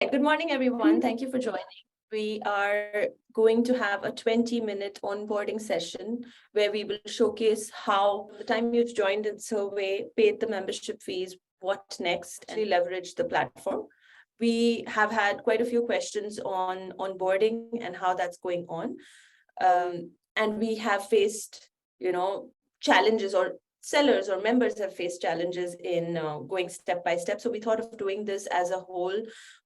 Good morning, everyone. Thank you for joining. We are going to have a 20-minute onboarding session where we will showcase how the time you've joined in survey, paid the membership fees, what next, and leverage the platform. We have had quite a few questions on onboarding and how that's going on. And we have faced, challenges, or sellers or members have faced challenges in going step by step. So we thought of doing this as a whole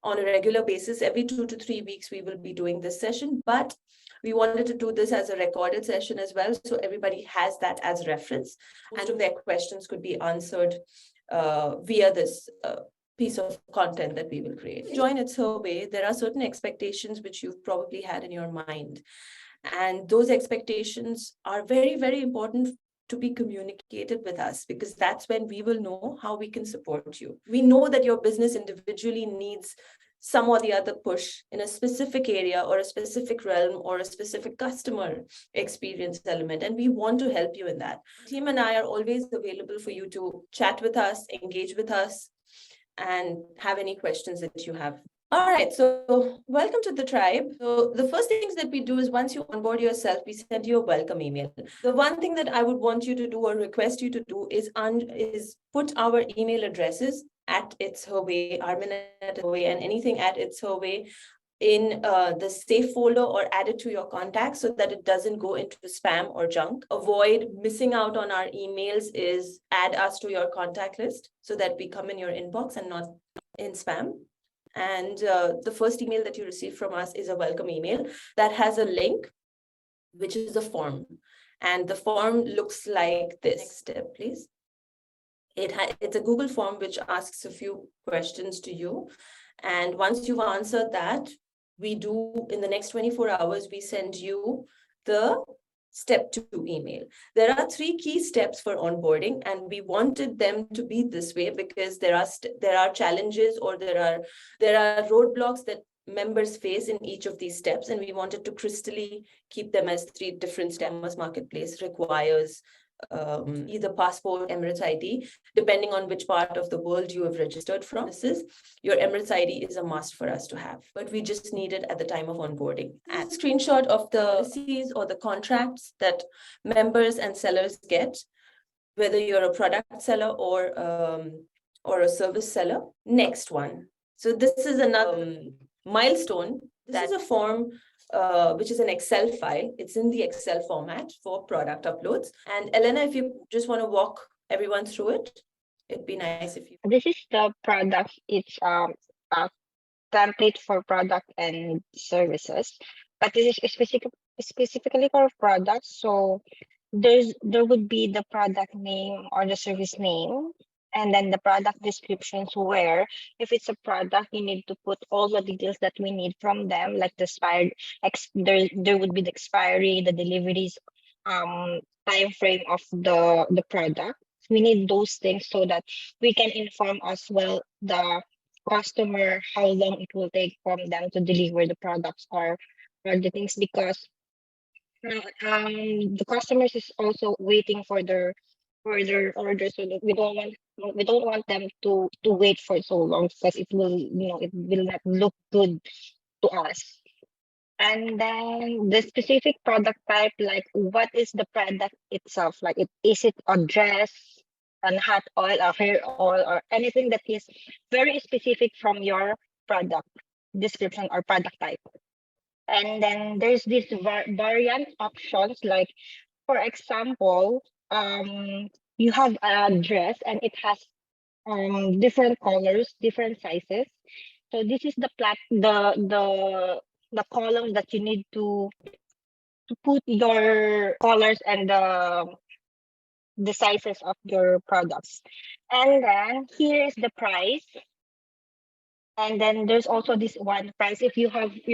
on a regular basis. Every 2 to 3 weeks, we will be doing this session, but we wanted to do this as a recorded session as well. So everybody has that as reference. Most of their questions could be answered via this piece of content that we will create. Join It's Her Way. There are certain expectations which you've probably had in your mind. And those expectations are very, very important to be communicated with us, because that's when we will know how we can support you. We know that your business individually needs some or the other push in a specific area or a specific realm or a specific customer experience element, and we want to help you in that. Team and I are always available for you to chat with us, engage with us, and have any questions that you have. All right, so welcome to the tribe. So the first things that we do is, once you onboard yourself, we send you a welcome email. The one thing that I would want you to do or request you to do is put our email addresses at It's Her Way, Armin at Her Way, and anything at It's Her Way in the save folder, or add it to your contacts so that it doesn't go into spam or junk. Avoid missing out on our emails is add us to your contact list so that we come in your inbox and not in spam. And the first email that you receive from us is a welcome email that has a link, which is a form. And the form looks like this. Next step, please. It's a Google form which asks a few questions to you. And once you've answered that, we do, in the next 24 hours, we send you the step 2 email. There are 3 key steps for onboarding, and we wanted them to be this way because there are challenges, or there are roadblocks that members face in each of these steps, and we wanted to crystally keep them as 3 different steps. Marketplace requires either passport, Emirates ID, depending on which part of the world you have registered from. Your Emirates ID is a must for us to have, but we just need it at the time of onboarding. Add a screenshot of the policies or the contracts that members and sellers get, whether you're a product seller or a service seller. Next one. So this is another milestone. This is a form which is an Excel file. It's in the Excel format for product uploads. And Elena, if you just want to walk everyone through it, it'd be nice if you. This is the product. It's a template for product and services, but this is specifically for products. So there would be the product name or the service name, and then the product descriptions, where if it's a product, you need to put all the details that we need from them, like the there would be the expiry, the deliveries, time frame of the product. We need those things so that we can inform as well the customer how long it will take from them to deliver the products or the things, because the customers is also waiting for their order, so that we don't want them to wait for so long, because it will it will not look good to us. And then the specific product type, like what is the product itself, like is it a dress, and hot oil, or hair oil, or anything that is very specific from your product description or product type. And then there's this variant options, like for example, you have a dress and it has different colors, different sizes. So this is the column that you need to put your colors and the sizes of your products. And then here is the price. And then there's also this one price. If you're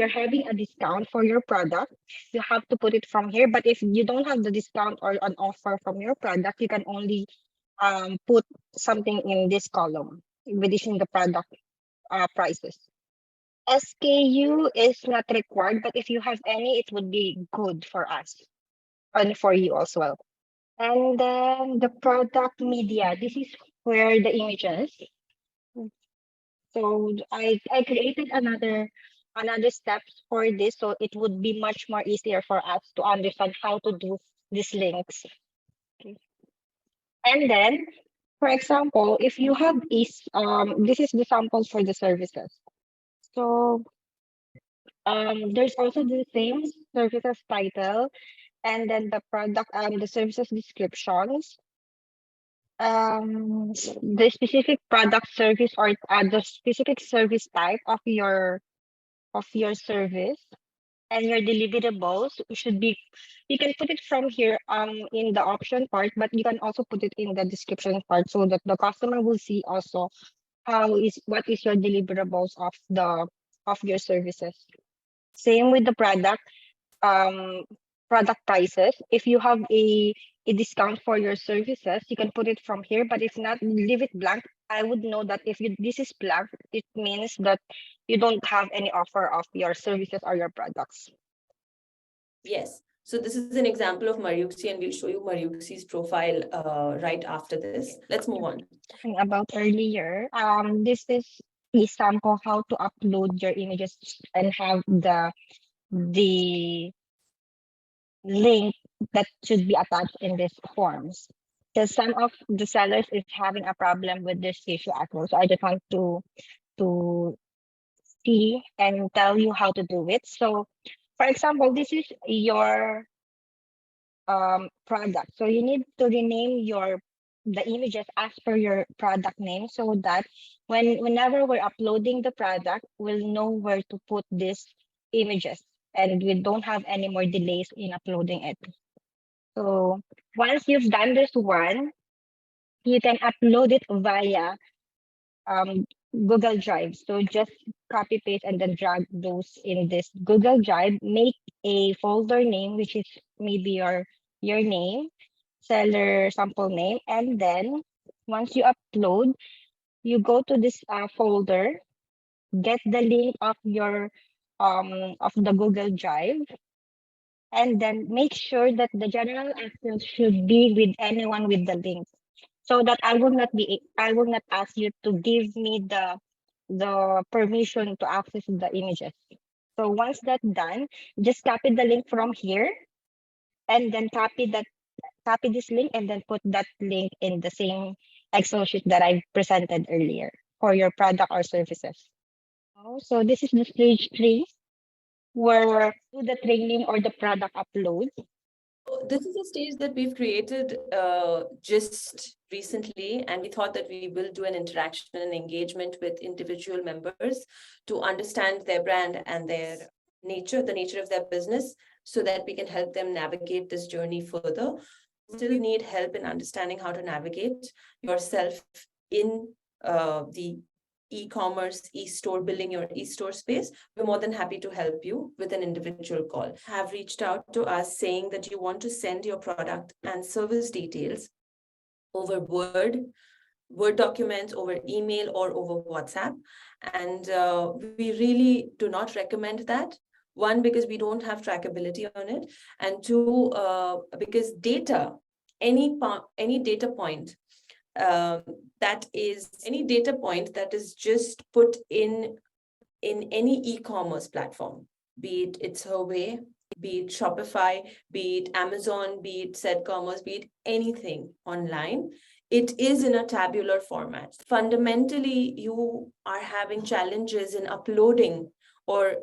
having a discount for your product, you have to put it from here. But if you don't have the discount or an offer from your product, you can only put something in this column within the product prices. SKU is not required, but if you have any, it would be good for us and for you as well. And then the product media, this is where the images. So I created another steps for this, so it would be much more easier for us to understand how to do these links. Okay. And then, for example, if you have is this is the samples for the services. So there's also the same services title, and then the product the services descriptions, the specific product service or the specific service type of your service, and your deliverables should be, you can put it from here in the option part, but you can also put it in the description part so that the customer will see also what is your deliverables of your services. Same with the um product prices. If you have a discount for your services, you can put it from here, but if not, leave it blank. I would know that if you this is blank, it means that you don't have any offer of your services or your products. Yes. So this is an example of Mariuxi, and we'll show you Mariuxi's profile right after this. Let's move on. Talking about earlier, this is a sample how to upload your images and have the link that should be attached in these forms. Because some of the sellers is having a problem with this issue as well. So I just want to see and tell you how to do it. So for example, this is your product. So you need to rename the images as per your product name so that whenever we're uploading the product, we'll know where to put these images and we don't have any more delays in uploading it. So once you've done this one, you can upload it via Google Drive. So just copy paste and then drag those in this Google Drive. Make a folder name, which is maybe your name, seller sample name, and then once you upload, you go to this folder, get the link of the Google Drive, and then make sure that the general access should be with anyone with the link, so that I will not ask you to give me the permission to access the images. So once that's done, just copy the link from here and then copy this link and then put that link in the same Excel sheet that I presented earlier for your product or services. So this is the stage 3 where do the training or the product upload. This is a stage that we've created just recently, and we thought that we will do an interaction and engagement with individual members to understand their brand and their nature, the nature of their business, so that we can help them navigate this journey further. Still need help in understanding how to navigate yourself in the e-commerce, e-store, building your e-store space. We're more than happy to help you with an individual call. Have reached out to us saying that you want to send your product and service details over Word documents, over email, or over WhatsApp. And we really do not recommend that. One, because we don't have trackability on it. And two, because any data point that is just put in any e-commerce platform, be it It's Her Way, be it Shopify, be it Amazon, be it ZCommerce, be it anything online, it is in a tabular format. Fundamentally, you are having challenges in uploading or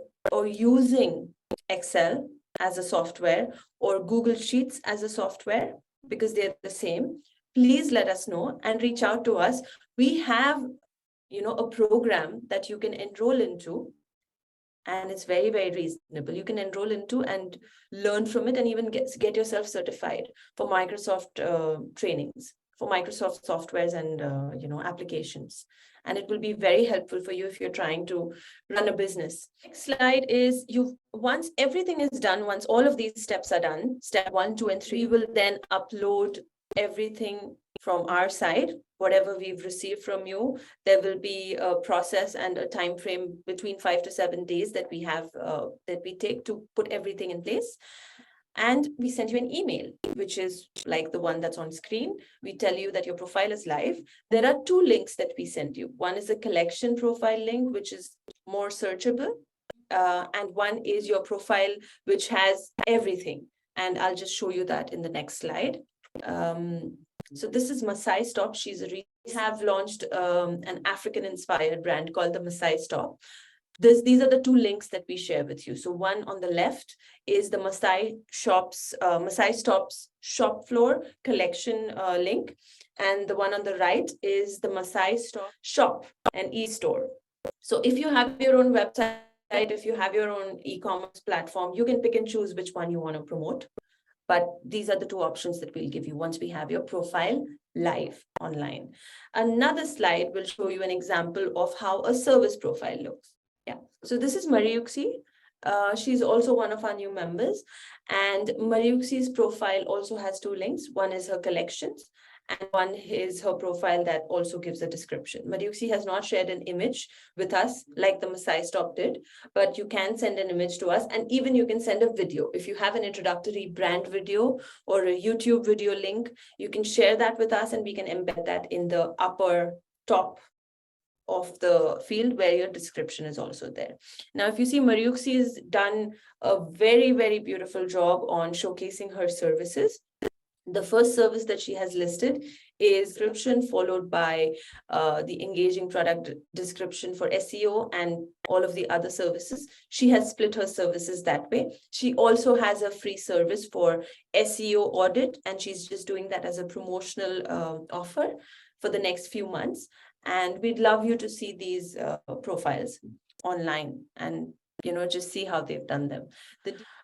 using Excel as a software or Google Sheets as a software because they're the same. Please let us know and reach out to us. We have, a program that you can enroll into, and it's very, very reasonable. You can enroll into and learn from it and even get yourself certified for Microsoft trainings, for Microsoft softwares and, applications. And it will be very helpful for you if you're trying to run a business. Next slide is once everything is done, once all of these steps are done, step 1, 2, and 3, will then upload everything from our side, whatever we've received from you. There will be a process and a time frame between 5 to 7 days that we have that we take to put everything in place. And we send you an email, which is like the one that's on screen. We tell you that your profile is live. There are two links that we send you. One is a collection profile link, which is more searchable. And one is your profile, which has everything. And I'll just show you that in the next slide. So this is Masai Stop. We have launched an African-inspired brand called the Masai Stop. These are the two links that we share with you. So one on the left is the Masai Stop's shop floor collection link. And the one on the right is the Masai Stop shop and e-store. So if you have your own website, if you have your own e-commerce platform, you can pick and choose which one you want to promote. But these are the two options that we'll give you once we have your profile live online. Another slide will show you an example of how a service profile looks. Yeah, so this is Mariuxi. She's also one of our new members. And Mariuxi's profile also has two links. One is her collections, and one is her profile that also gives a description. Mariuxi has not shared an image with us like the Masai Stop did, but you can send an image to us, and even you can send a video. If you have an introductory brand video or a YouTube video link, you can share that with us and we can embed that in the upper top of the field where your description is also there. Now, if you see, Mariuxi has done a very, very beautiful job on showcasing her services. The first service that she has listed is description, followed by the engaging product description for SEO and all of the other services. She has split her services that way. She also has a free service for SEO audit, and she's just doing that as a promotional offer for the next few months. And we'd love you to see these profiles online and just see how they've done them.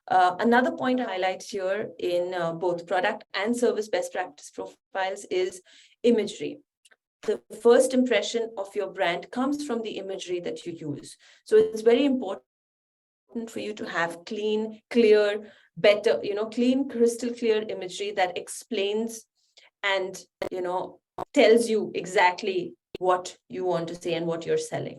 Another point I highlight here in both product and service best practice profiles is imagery. The first impression of your brand comes from the imagery that you use. So it's very important for you to have clean, clear, better, clean, crystal clear imagery that explains and, tells you exactly what you want to say and what you're selling.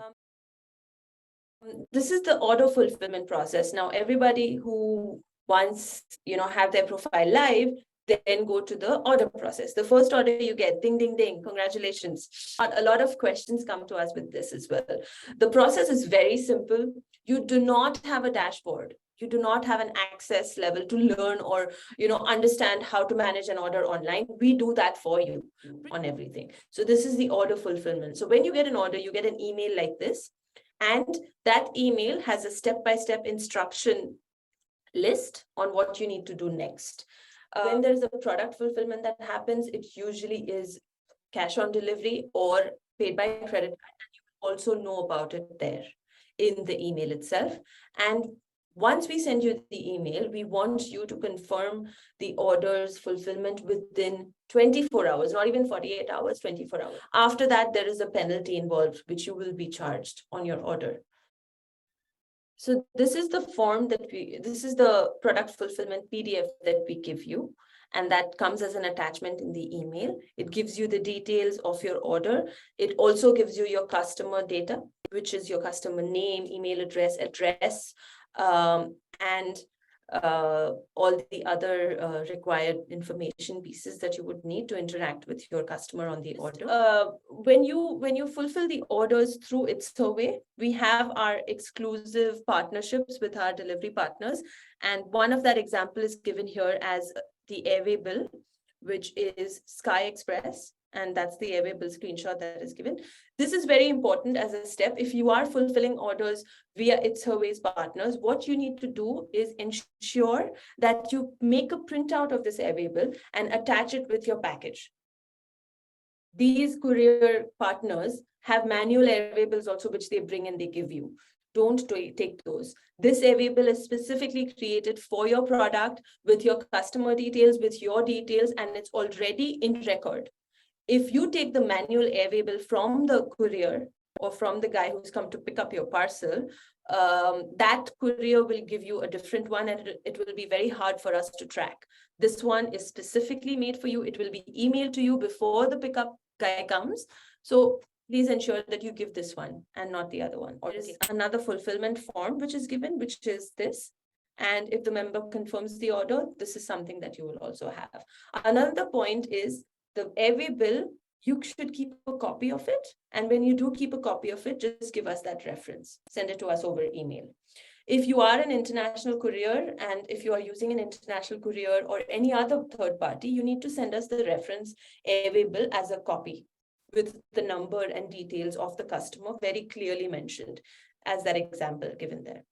This is the order fulfillment process. Now, everybody who wants, have their profile live, then go to the order process. The first order you get, ding, ding, ding, congratulations. A lot of questions come to us with this as well. The process is very simple. You do not have a dashboard. You do not have an access level to learn or, understand how to manage an order online. We do that for you on everything. So this is the order fulfillment. So when you get an order, you get an email like this. And that email has a step-by-step instruction list on what you need to do next. When there's a product fulfillment that happens, it usually is cash on delivery or paid by credit card. And you will also know about it there in the email itself. And once we send you the email, we want you to confirm the order's fulfillment within 24 hours, not even 48 hours, 24 hours. After that, there is a penalty involved, which you will be charged on your order. So this is the form this is the product fulfillment PDF that we give you. And that comes as an attachment in the email. It gives you the details of your order. It also gives you your customer data, which is your customer name, email address, and all the other required information pieces that you would need to interact with your customer on the order. When you fulfill the orders through ITSurvey, we have our exclusive partnerships with our delivery partners. And one of that example is given here as the Airway bill, which is Sky Express. And that's the Airway bill screenshot that is given. This is very important as a step. If you are fulfilling orders via ITSurvey's partners, what you need to do is ensure that you make a printout of this Airway bill and attach it with your package. These courier partners have manual Airway bills also, which they bring and they give you. Don't take those. This Airway bill is specifically created for your product with your customer details, with your details, and it's already in record. If you take the manual Airway bill from the courier or from the guy who's come to pick up your parcel, that courier will give you a different one, and it will be very hard for us to track. This one is specifically made for you. It will be emailed to you before the pickup guy comes. So please ensure that you give this one and not the other one. Or there is another fulfillment form which is given, which is this. And if the member confirms the order, this is something that you will also have. Another point is the Airway bill, you should keep a copy of it. And when you do keep a copy of it, just give us that reference. Send it to us over email. If you are an international courier and if you are using an international courier or any other third party, you need to send us the reference Airway bill as a copy with the number and details of the customer very clearly mentioned as that example given there.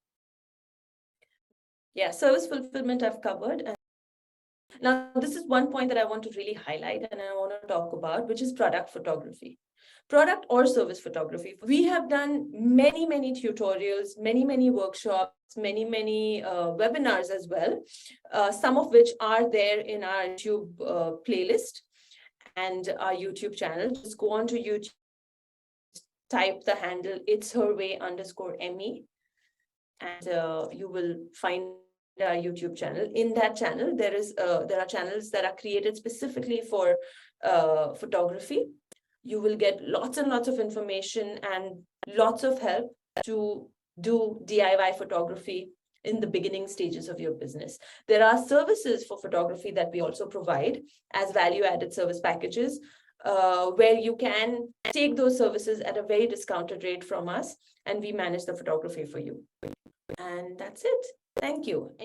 Yeah, service fulfillment I've covered. And now, this is one point that I want to really highlight and I want to talk about, which is product photography. Product or service photography. We have done many, many tutorials, many workshops, many webinars as well, some of which are there in our YouTube playlist and our YouTube channel. Just go on to YouTube, type the handle itsherway_me, and you will find our YouTube channel. In that channel, there are channels that are created specifically for photography. You will get lots and lots of information and lots of help to do DIY photography in the beginning stages of your business. There are services for photography that we also provide as value-added service packages, where you can take those services at a very discounted rate from us, and we manage the photography for you. And that's it. Thank you.